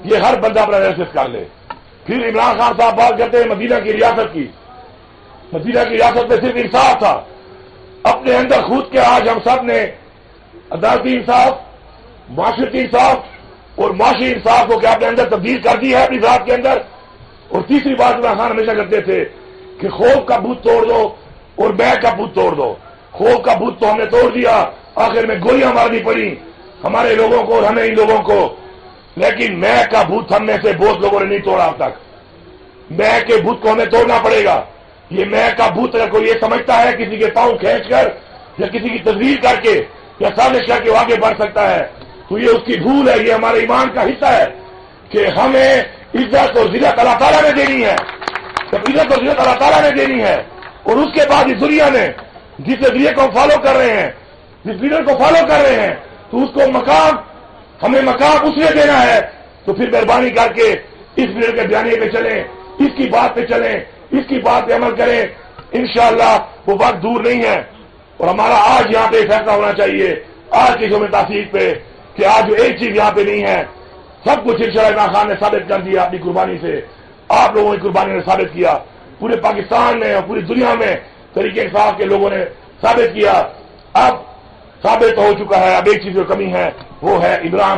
یہ ہر بندہ اپنا انالیسس کر لے. پھر عمران خان صاحب بات کرتے ہیں مدینہ کی ریاست کی. مدینہ کی ریاست میں صرف انصاف تھا. اپنے اندر خود کے آج ہم سب نے عدالتی انصاف، معاشرتی انصاف اور معاشی انصاف کو کیا اپنے اندر تبدیل کر دی ہے اپنی ذات کے اندر. اور تیسری بات عمران خان ہمیشہ کرتے تھے کہ خوف کا بھوت توڑ دو اور بیع کا بھوت توڑ دو. خوف کا بھوت تو ہم نے توڑ دیا، آخر میں گولیاں مارنی پڑی ہمارے لوگوں کو اور ہمیں ان لوگوں کو. لیکن بیع کا بھوت ہم میں سے بہت لوگوں نے نہیں توڑا اب تک. بیع کے بھوت کو ہمیں توڑنا پڑے گا. یہ بیع کا بھوت اگر کوئی یہ سمجھتا ہے کسی کے پاؤں کھینچ کر یا کسی کی تدبیر کر کے یا سازش کر کے وہ آگے بڑھ سکتا ہے تو یہ اس کی بھول ہے. یہ ہمارے ایمان کا حصہ ہے کہ ہمیں عزت اور ذلت اللہ تعالیٰ نے دینی ہے. جب عزت اور ذلت اللہ تعالیٰ نے دینی ہے اور اس کے بعد اس دنیا میں جس نظریے کو فالو کر رہے ہیں، جس لیڈر کو فالو کر رہے ہیں، تو اس کو مقام، ہمیں مقام اس نے دینا ہے. تو پھر مہربانی کر کے اس لیڈر کے بیانیے پہ چلیں، اس کی بات پہ چلیں، اس کی بات پہ عمل کریں. انشاءاللہ وہ وقت دور نہیں ہے. اور ہمارا آج یہاں پہ فیصلہ ہونا چاہیے آج کی یوم تاسیس پہ کہ آج جو ایک چیز یہاں پہ نہیں ہے، سب کچھ انشاءاللہ عمران خان نے ثابت کر دیا اپنی قربانی سے. آپ لوگوں کی قربانی نے ثابت کیا. پورے پاکستان میں اور پوری دنیا میں طریقہ انصاف کے لوگوں نے ثابت کیا. اب ثابت ہو چکا ہے. اب ایک چیز جو کمی ہے وہ ہے عمران